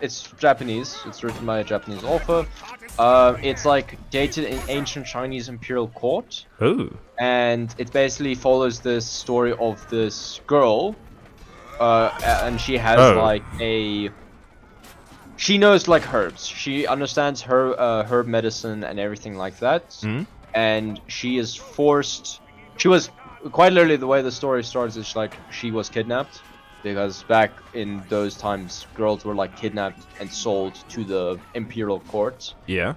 It's Japanese. It's written by a Japanese author. It's like dated in ancient Chinese imperial court. Ooh. And it basically follows this story of this girl, and she has like she knows like herbs. She understands herb medicine and everything like that. And she is forced. She was quite literally, the way the story starts is like she was kidnapped, because back in those times, girls were like kidnapped and sold to the imperial court. Yeah.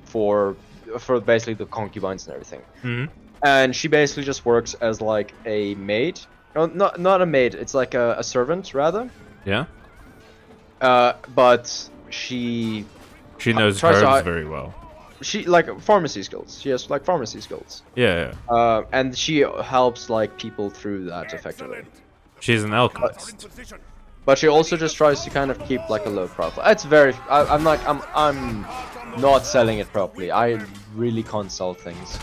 For basically the concubines and everything. And she basically just works as like a maid. No, not a maid. It's like a servant rather. Yeah. But she knows tries to herbs very well. She like pharmacy skills. She has like pharmacy skills. Yeah. And she helps like people through that effectively. She's an alchemist. But she also just tries to kind of keep like a low profile. It's very. I'm not selling it properly. I really can't sell things.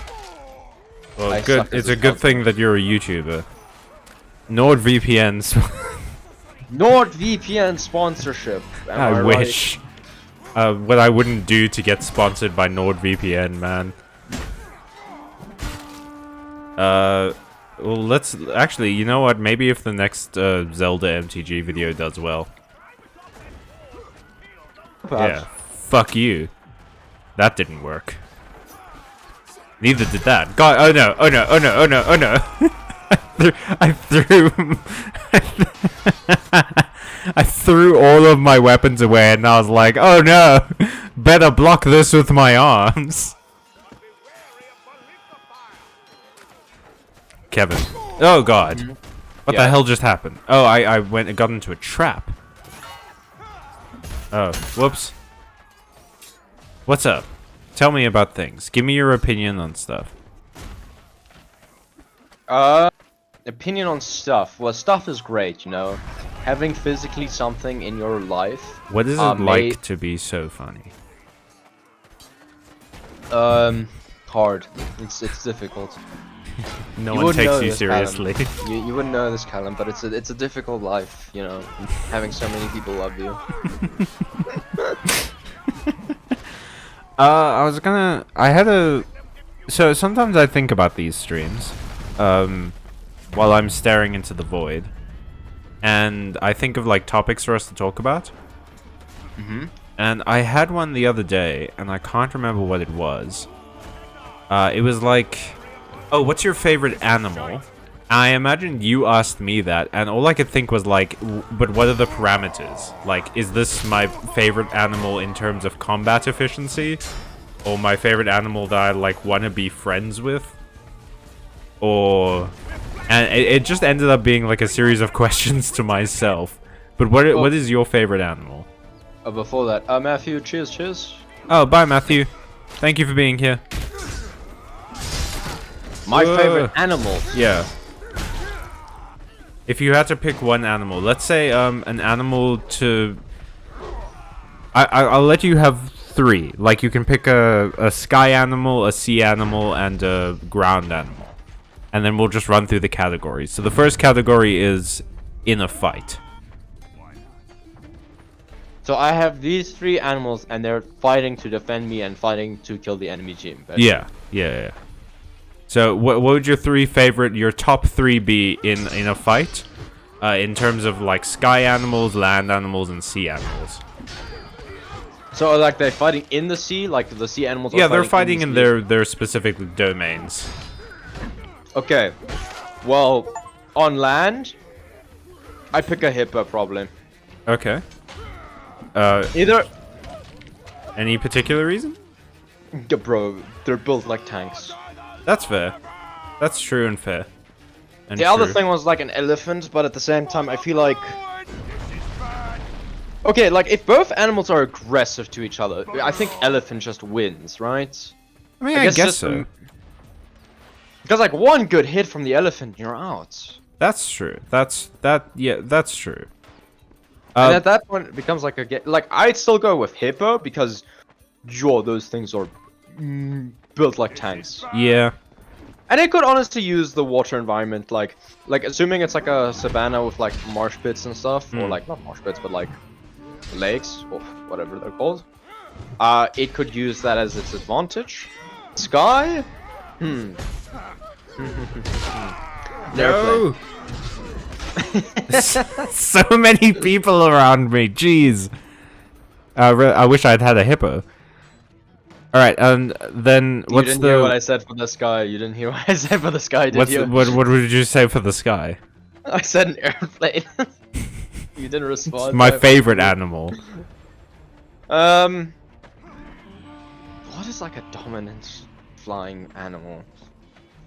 Well, good. It's a good thing that you're a YouTuber. NordVPN's. NordVPN sponsorship. I wish. What I wouldn't do to get sponsored by NordVPN, man. Well, let's actually. You know what? Maybe if the next Zelda MTG video does well. Perhaps. Yeah. Fuck you. That didn't work. Neither did that. God, oh no, oh no, oh no, oh no, oh no. I threw all of my weapons away and I was like, oh no, better block this with my arms. Kevin. Oh god. What the hell just happened? Oh, I got into a trap. Oh, whoops. What's up? Tell me about things. Give me your opinion on stuff. Opinion on stuff. Well, stuff is great, you know. Having physically something in your life. What is it like to be so funny? Hard. It's difficult. No one takes you seriously. You wouldn't know this, Callum, but it's a difficult life, you know, having so many people love you. So sometimes I think about these streams, while I'm staring into the void, and I think of like topics for us to talk about. And I had one the other day, and I can't remember what it was. It was like, oh, what's your favorite animal? I imagine you asked me that, and all I could think was like, but what are the parameters? Like, is this my favorite animal in terms of combat efficiency? Or my favorite animal that I like want to be friends with? Or... And it just ended up being like a series of questions to myself. But what is your favorite animal? Before that, Matthew, cheers. Oh, bye, Matthew. Thank you for being here. My favorite animal. Yeah. If you had to pick one animal, let's say an animal to... I'll let you have 3. Like, you can pick a sky animal, a sea animal, and a ground animal. And then we'll just run through the categories. So the first category is in a fight. So I have these 3 animals, and they're fighting to defend me and fighting to kill the enemy team. Yeah. So what would your top 3 be in a fight? In terms of like sky animals, land animals, and sea animals. So like they're fighting in the sea, like the sea animals. Yeah, they're fighting in their specific domains. Okay, well, on land, I pick a hippo probably. Okay. Either. Any particular reason? Yeah, bro, they're built like tanks. That's fair. That's true and fair. And The other thing was like an elephant, but at the same time, I feel like. Okay, like if both animals are aggressive to each other, I think elephant just wins, right? I mean, I guess so. Because like one good hit from the elephant, you're out. That's true. That's true. And at that point, it becomes like like I'd still go with hippo because, those things are built like tanks. Yeah. And it could honestly use the water environment, like assuming it's like a savanna with like marsh pits and stuff, or like not marsh pits, but like lakes or whatever they're called. It could use that as its advantage. Sky? No. So many people around me. Jeez. I wish I'd had a hippo. All right, and then You didn't hear what I said for the sky. You didn't hear what I said for the sky, did you? What did you say for the sky? I said an airplane. You didn't respond. It's my favorite animal. What is like a dominant flying animal?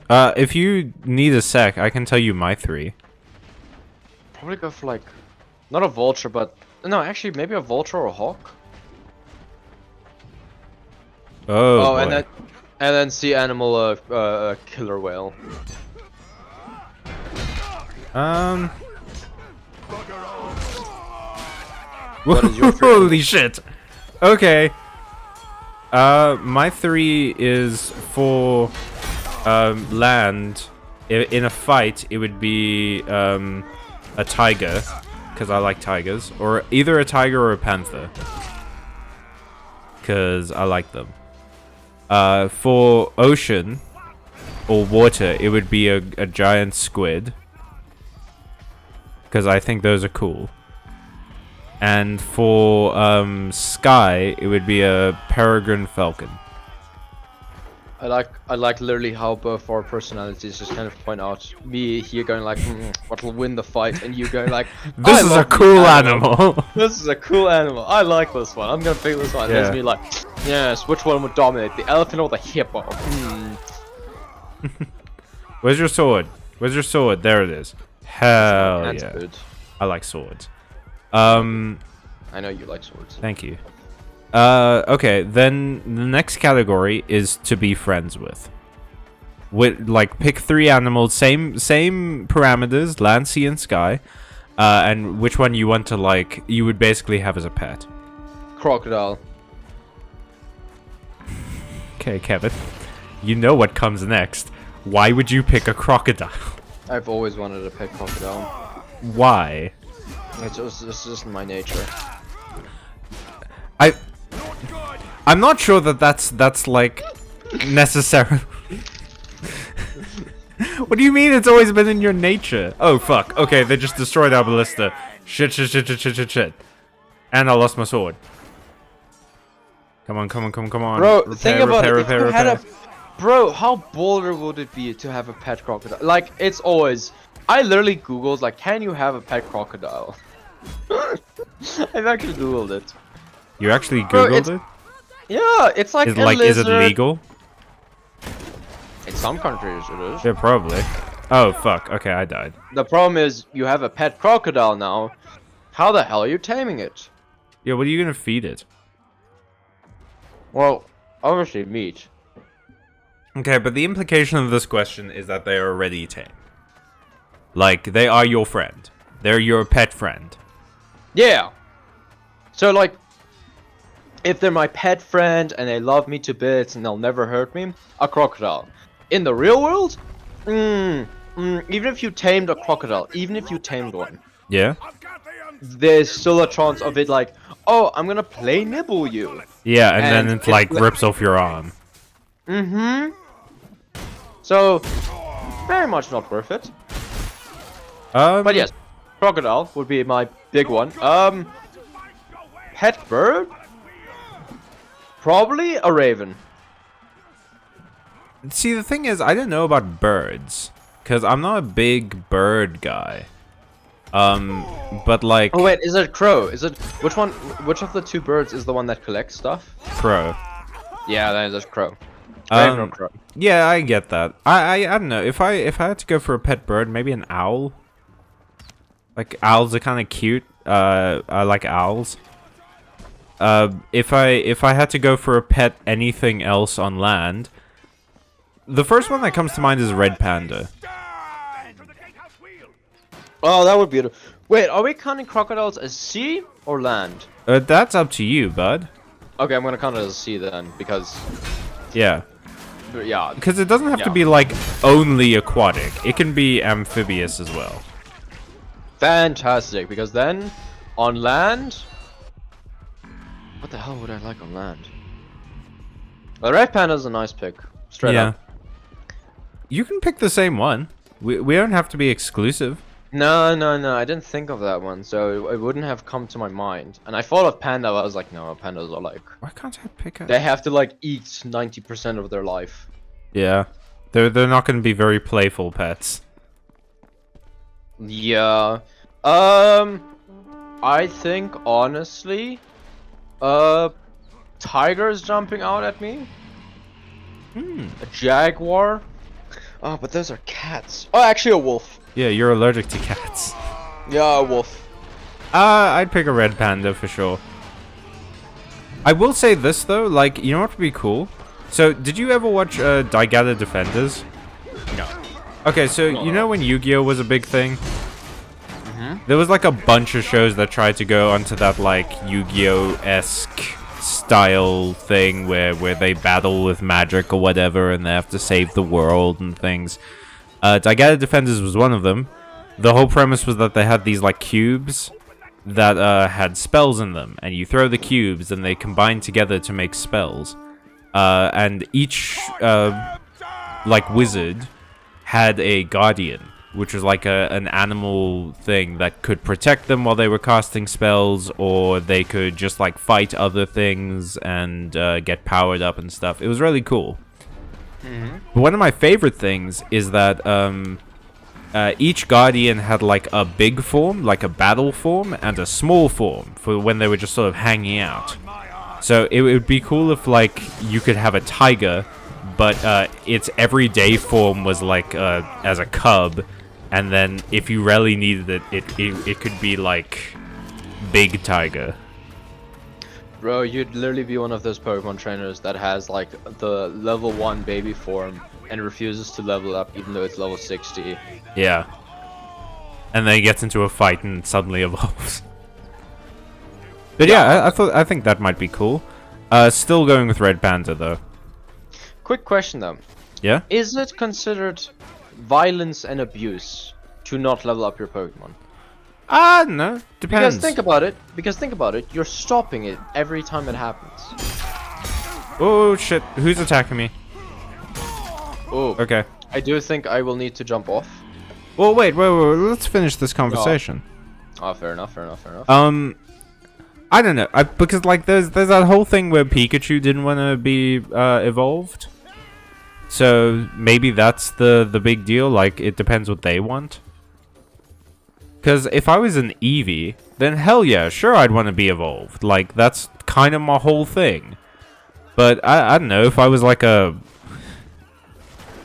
If you need a sec, I can tell you my 3. Probably go for like, not a vulture, but no, actually maybe a vulture or a hawk. Oh, boy. and then sea animal, killer whale. What is your Holy shit. Okay. My 3 is for land. In a fight, it would be a tiger, because I like tigers, or either a tiger or a panther, because I like them. For ocean or water, it would be a giant squid, because I think those are cool. And for sky, it would be a peregrine falcon. I like literally how both our personalities just kind of point out me here going like, what will win the fight, and you going like, this is a cool animal. This is a cool animal. I like this one. I'm gonna pick this one. Yeah. There's me like, yes, which one would dominate, the elephant or the hippo? Where's your sword? Where's your sword? There it is. Hell That's yeah. good. I like swords. I know you like swords. Thank you. Okay, then the next category is to be friends with. Like, pick 3 animals, same parameters, land, sea, and sky, and which one you want to, like, you would basically have as a pet. Crocodile. Okay, Kevin. You know what comes next. Why would you pick a crocodile? I've always wanted to pick crocodile. Why? It's just my nature. I'm not sure that's like necessary. What do you mean it's always been in your nature? Oh, fuck. Okay, they just destroyed our ballista. Shit. And I lost my sword. Come on. Bro, think about it. If you had a... Bro, how baller would it be to have a pet crocodile? Like, it's always... I literally googled, like, can you have a pet crocodile? I've actually googled it. You actually Bro, googled it? Yeah, it's like a lizard. Is it legal? In some countries it is. Yeah, probably. Oh, fuck. Okay, I died. The problem is, you have a pet crocodile now. How the hell are you taming it? Yeah, what are you gonna feed it? Well, obviously meat. Okay, but the implication of this question is that they are already tame. Like, they are your friend. They're your pet friend. Yeah. So, like, if they're my pet friend and they love me to bits and they'll never hurt me, a crocodile. In the real world, even if you tamed a crocodile, even if you tamed one, Yeah? there's still a chance of it like, oh, I'm gonna play nibble you. Yeah, and then And it, like, it's rips off your arm. So, very much not worth it. But yes, crocodile would be my big one. Pet bird? Probably a raven. See, the thing is, I don't know about birds. Because I'm not a big bird guy. But like... Oh wait, is it crow? Is it... Which of the two birds is the one that collects stuff? Crow. Yeah, that is crow. Raven or crow? Yeah, I get that. I don't know. If I had to go for a pet bird, maybe an owl. Like, owls are kind of cute. I like owls. If I had to go for a pet anything else on land, the first one that comes to mind is red panda. Oh, that would be it. Wait, are we counting crocodiles as sea or land? That's up to you, bud. Okay, I'm gonna count it as sea then, because... Yeah. Yeah. Because it doesn't have to Yeah. be, like, only aquatic. It can be amphibious as well. Fantastic, because then, on land... What the hell would I like on land? The red panda's a nice pick. Straight up. You can pick the same one. We don't have to be exclusive. No, I didn't think of that one, so it wouldn't have come to my mind. And I thought of panda, but I was like, no, pandas are like... Why can't I pick a... They have to, like, eat 90% of their life. Yeah. They're not going to be very playful pets. Yeah. I think, honestly... Tigers jumping out at me? A jaguar? Oh, but those are cats. Oh, actually a wolf. Yeah, you're allergic to cats. Yeah, a wolf. I'd pick a red panda for sure. I will say this though, like, you know what would be cool? So, did you ever watch Disgaea Defenders? No. Okay, so you know when Yu-Gi-Oh was a big thing? There was like a bunch of shows that tried to go onto that like Yu-Gi-Oh-esque style thing where they battle with magic or whatever and they have to save the world and things. Disgaea Defenders was one of them. The whole premise was that they had these like cubes that had spells in them, and you throw the cubes and they combine together to make spells. And each like wizard had a guardian, which was like an animal thing that could protect them while they were casting spells, or they could just like fight other things and get powered up and stuff. It was really cool. But one of my favorite things is that each guardian had like a big form, like a battle form, and a small form for when they were just sort of hanging out. So it would be cool if like you could have a tiger, but its everyday form was like as a cub. And then, if you really needed it could be like Big Tiger. Bro, you'd literally be one of those Pokemon trainers that has like the level 1 baby form and refuses to level up even though it's level 60. Yeah. And then he gets into a fight and suddenly evolves. But yeah, I think that might be cool. Still going with Red Panda though. Quick question though. Yeah? Is it considered violence and abuse to not level up your Pokemon? No. Depends. Because think about it, you're stopping it every time it happens. Oh shit, who's attacking me? Oh. Okay. I do think I will need to jump off. Well, wait. Let's finish this conversation. Oh, fair enough, fair enough, fair enough. I don't know. Because like there's that whole thing where Pikachu didn't want to be evolved. So maybe that's the big deal. Like it depends what they want. Because if I was an Eevee, then hell yeah, sure I'd want to be evolved. Like that's kind of my whole thing. But I don't know, if I was like a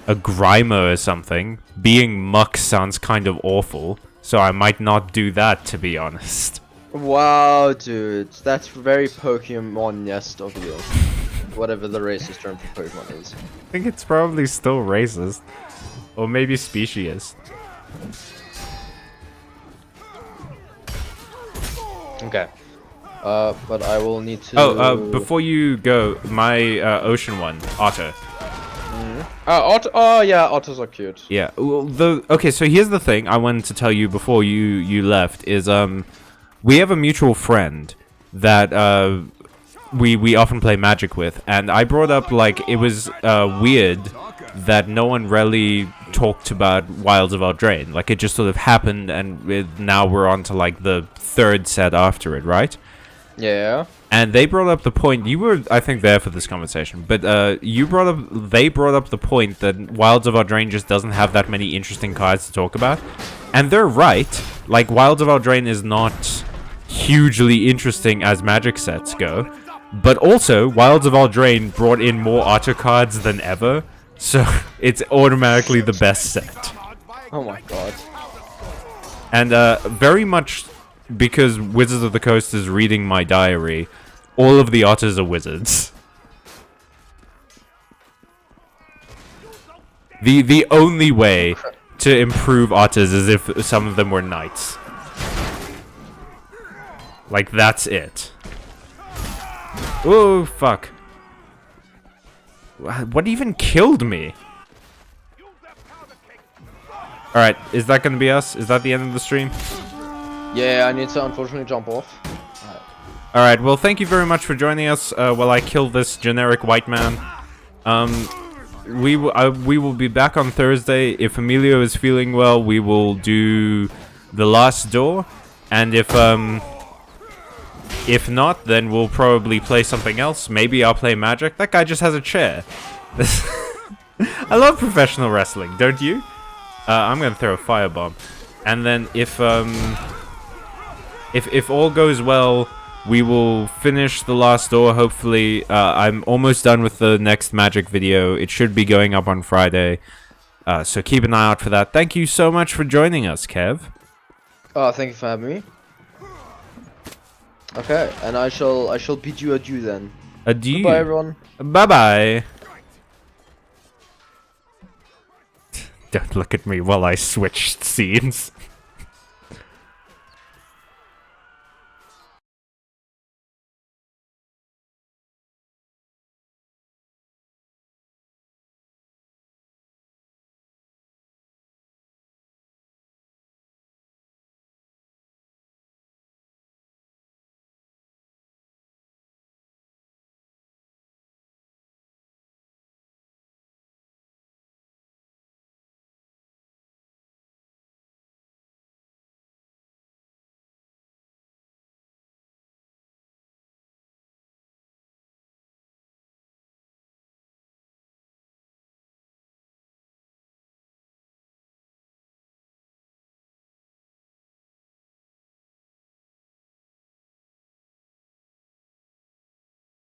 Grimer or something, being Muck sounds kind of awful. So I might not do that, to be honest. Wow, dude, that's very Pokemon-est of you. Whatever the racist term for Pokemon is. I think it's probably still racist. Or maybe speciesist. Okay. But I will need to... before you go, my ocean one, Otter. Oh yeah, otters are cute. Yeah, well, okay, so here's the thing I wanted to tell you before you left, is, we have a mutual friend that, we often play Magic with, and I brought up, like, it was, weird that no one really talked about Wilds of Eldraine. Like, it just sort of happened, and now we're on to, like, the third set after it, right? Yeah. And they brought up the point, you were, I think, there for this conversation, but they brought up the point that Wilds of Eldraine just doesn't have that many interesting cards to talk about. And they're right. Like, Wilds of Eldraine is not hugely interesting as Magic sets go. But also, Wilds of Eldraine brought in more Otter cards than ever, so it's automatically the best set. Oh my god. And very much because Wizards of the Coast is reading my diary, all of the Otters are wizards. The only way to improve Otters is if some of them were knights. Like, that's it. Oh, fuck. What even killed me? Alright, is that gonna be us? Is that the end of the stream? Yeah, I need to unfortunately jump off. Alright, well, thank you very much for joining us while I kill this generic white man. We will be back on Thursday. If Emilio is feeling well, we will do The Last Door. And if not, then we'll probably play something else. Maybe I'll play Magic. That guy just has a chair. I love professional wrestling, don't you? I'm gonna throw a firebomb. And then if all goes well, we will finish The Last Door, hopefully. I'm almost done with the next Magic video. It should be going up on Friday. So keep an eye out for that. Thank you so much for joining us, Kev. Thank you for having me. Okay, and I shall bid you adieu then. Adieu. Bye everyone. Bye-bye. Don't look at me while I switched scenes.